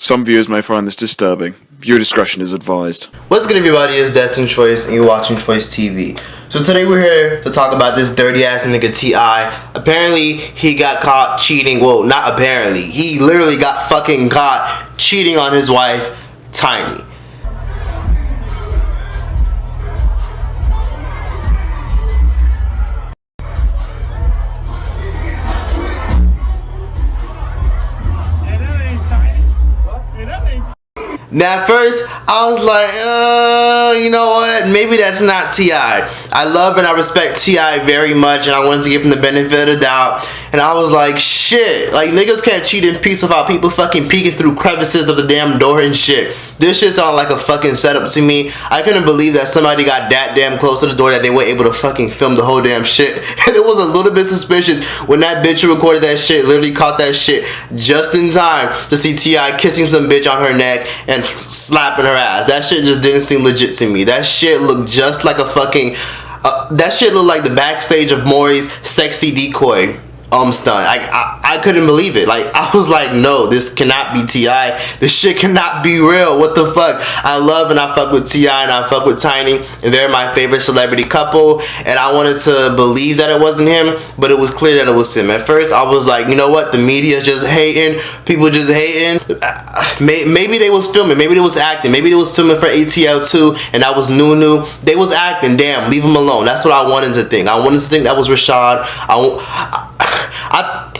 Some viewers may find this disturbing. Viewer discretion is advised. What's good, everybody? It's Destin Choice, and you're watching Choice TV. So today we're here to talk about this dirty ass nigga T.I. Apparently he got caught cheating. Well, not apparently. He literally got fucking caught cheating on his wife, Tiny. Now at first, I was like, you know what, maybe that's not T.I. I love and I respect T.I. very much, and I wanted to give him the benefit of the doubt. And I was like, shit, like niggas can't cheat in peace without people fucking peeking through crevices of the damn door and shit. This shit sounded like a fucking setup to me. I couldn't believe that somebody got that damn close to the door that they were able to fucking film the whole damn shit. And it was a little bit suspicious when that bitch who recorded that shit literally caught that shit just in time to see T.I. kissing some bitch on her neck and slapping her ass. That shit just didn't seem legit to me. That shit looked just like a fucking that shit looked like the backstage of Maury's sexy decoy stunt. I couldn't believe it. Like, I was like, no, this cannot be T.I. This shit cannot be real. What the fuck? I love and I fuck with T.I. and I fuck with Tiny, and they're my favorite celebrity couple, and I wanted to believe that it wasn't him, but it was clear that it was him. At first I was like, you know what, the media's just hating, people just hating. Maybe they was filming, maybe they was acting, maybe they was filming for ATL2 and that was Nunu. They was acting. Damn, leave them alone. That's what I wanted to think. I wanted to think that was Rashad.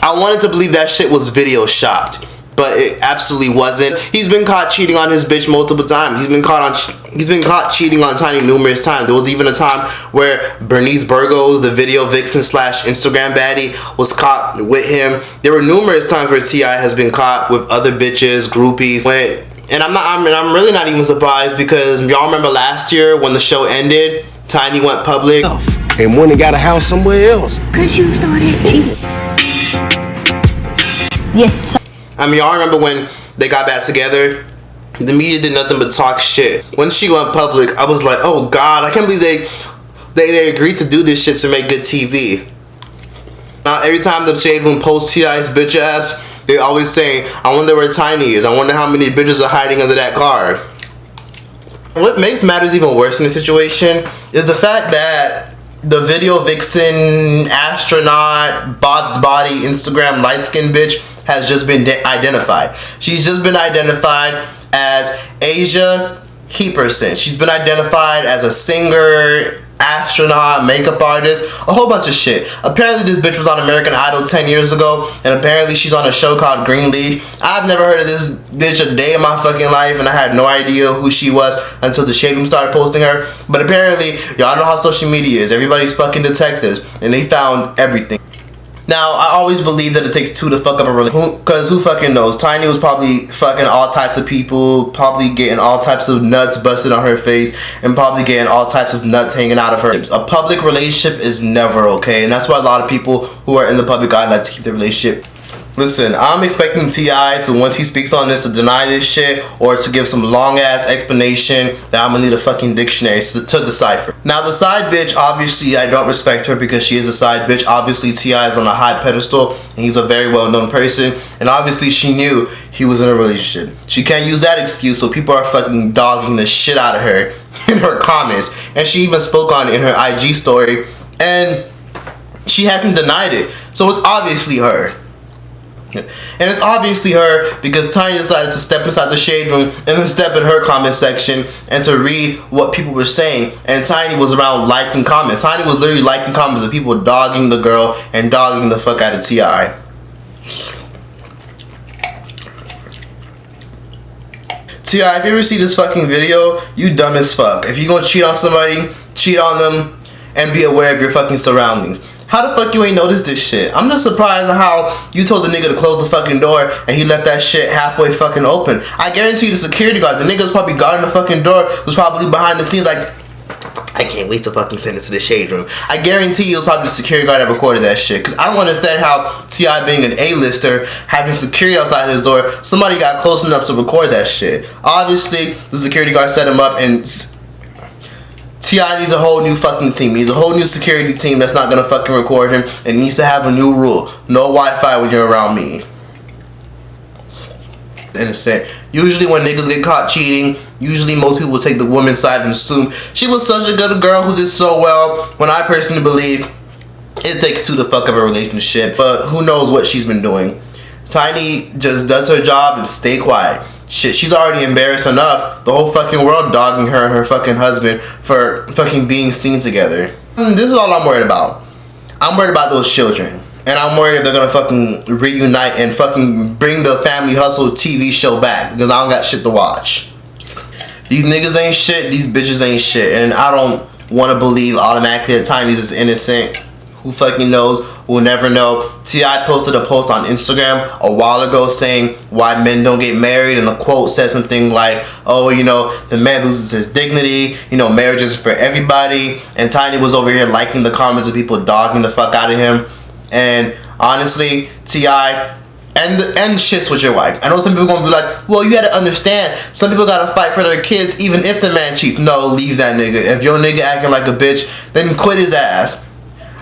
I wanted to believe that shit was video shopped, but it absolutely wasn't. He's been caught cheating on his bitch multiple times. He's been caught cheating on Tiny numerous times. There was even a time where Bernice Burgos, the video vixen slash Instagram baddie, was caught with him. There were numerous times where T.I. has been caught with other bitches, groupies. And I'm really not even surprised, because y'all remember last year when the show ended, Tiny went public and went and got a house somewhere else. Cause you started cheating. Yes. I mean, y'all remember when they got back together? The media did nothing but talk shit. When she went public, I was like, oh god, I can't believe they agreed to do this shit to make good TV. Now every time the Shade Room posts T.I.'s bitch ass, they always say, I wonder where Tiny is. I wonder how many bitches are hiding under that car. What makes matters even worse in this situation is the fact that the video vixen, astronaut, bots body, Instagram light-skinned bitch has just been identified. She's just been identified as Asia heperson. She's been identified as a singer, astronaut, makeup artist, a whole bunch of shit. Apparently this bitch was on American Idol 10 years ago, and apparently she's on a show called Green Lead. I've never heard of this bitch a day in my fucking life, and I had no idea who she was until the Shade Room started posting her. But apparently, y'all know how social media is. Everybody's fucking detectives, and they found everything. Now, I always believe that it takes two to fuck up a relationship, because who fucking knows? Tiny was probably fucking all types of people, probably getting all types of nuts busted on her face, and probably getting all types of nuts hanging out of her lips. A public relationship is never okay, and that's why a lot of people who are in the public eye like to keep their relationship. Listen, I'm expecting T.I. to, once he speaks on this, to deny this shit or to give some long-ass explanation that I'm gonna need a fucking dictionary to decipher. Now, the side bitch, obviously, I don't respect her because she is a side bitch. Obviously, T.I. is on a high pedestal, and he's a very well-known person, and obviously, she knew he was in a relationship. She can't use that excuse, so people are fucking dogging the shit out of her in her comments, and she even spoke on it in her IG story, and she hasn't denied it, so it's obviously her. And it's obviously her because Tiny decided to step inside the Shade Room and then step in her comment section and to read what people were saying. And Tiny was around liking comments. Tiny was literally liking comments of people dogging the girl and dogging the fuck out of T.I. T.I., if you ever see this fucking video, you dumb as fuck. If you gonna cheat on somebody, cheat on them and be aware of your fucking surroundings. How the fuck you ain't noticed this shit? I'm just surprised at how you told the nigga to close the fucking door and he left that shit halfway fucking open. I guarantee you the security guard, the nigga's probably guarding the fucking door, was probably behind the scenes like, I can't wait to fucking send this to the Shade Room. I guarantee you it was probably the security guard that recorded that shit. Because I don't understand how T.I. being an A-lister, having security outside his door, somebody got close enough to record that shit. Obviously, the security guard set him up, and T.I. needs a whole new fucking team. He needs a whole new security team that's not gonna fucking record him, and needs to have a new rule. No Wi-Fi when you're around me. innocent. Usually when niggas get caught cheating, usually most people take the woman's side and assume she was such a good girl who did so well, when I personally believe it takes two to fuck up a relationship. But who knows what she's been doing. Tiny just does her job and stay quiet. Shit, she's already embarrassed enough. The whole fucking world dogging her and her fucking husband for fucking being seen together. This is all I'm worried about. I'm worried about those children. And I'm worried if they're gonna fucking reunite and fucking bring the Family Hustle TV show back, because I don't got shit to watch. These niggas ain't shit, these bitches ain't shit, and I don't want to believe automatically that Tiny's is innocent. Who fucking knows? We'll never know. T.I. posted a post on Instagram a while ago saying why men don't get married, and the quote said something like, oh, you know, the man loses his dignity, you know, marriage is for everybody. And Tiny was over here liking the comments of people dogging the fuck out of him. And honestly, T.I. and shits with your wife. I know some people gonna be like, well, you gotta understand, some people gotta fight for their kids even if the man cheats. No, leave that nigga. If your nigga acting like a bitch, then quit his ass.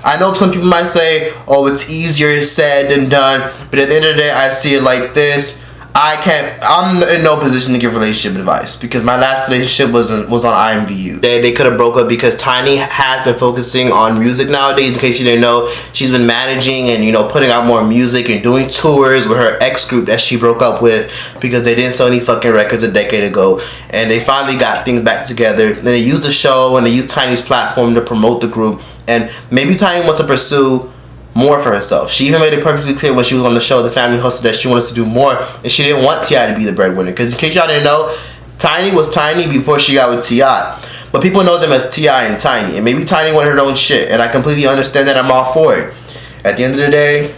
I know some people might say, oh, it's easier said than done, but at the end of the day, I see it like this. I'm in no position to give relationship advice, because my last relationship was on IMVU. They could have broke up because Tiny has been focusing on music nowadays. In case you didn't know, she's been managing and, you know, putting out more music and doing tours with her ex group that she broke up with because they didn't sell any fucking records a decade ago. And they finally got things back together. Then they used the show and they used Tiny's platform to promote the group. And maybe Tiny wants to pursue more for herself. She even made it perfectly clear when she was on the show, The Family Hustle, that she wanted to do more, and she didn't want T.I. to be the breadwinner. Because in case y'all didn't know, Tiny was Tiny before she got with T.I. But people know them as T.I. and Tiny, and maybe Tiny wanted her own shit, and I completely understand that. I'm all for it. At the end of the day,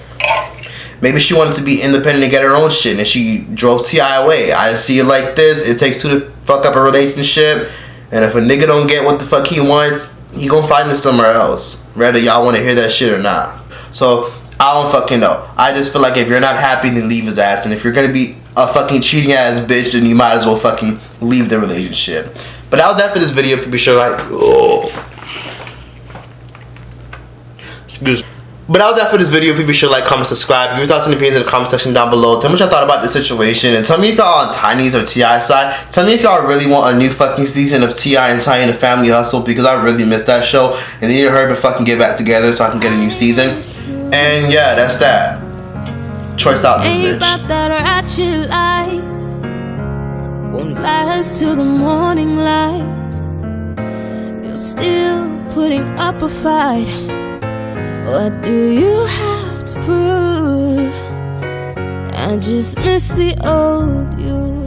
maybe she wanted to be independent and get her own shit, and she drove T.I. away. I see it like this: it takes two to fuck up a relationship, and if a nigga don't get what the fuck he wants, he gonna find it somewhere else, whether y'all want to hear that shit or not. So, I don't fucking know. I just feel like if you're not happy, then leave his ass. And if you're gonna be a fucking cheating ass bitch, then you might as well fucking leave the relationship. But that was that for this video. Be sure like, excuse me. But that was that for this video. Be sure like, comment, subscribe. Give your thoughts and opinions in the comment section down below. Tell me what y'all thought about this situation, and tell me if y'all on Tiny's or T.I.'s side. Tell me if y'all really want a new fucking season of T.I. and Tiny and the Family Hustle, because I really missed that show, and they need to hurry up and fucking get back together so I can get a new season. And yeah, that's that. Choice out this bitch. That ratchet light won't last till the morning light. You're still putting up a fight. What do you have to prove? I just miss the old you.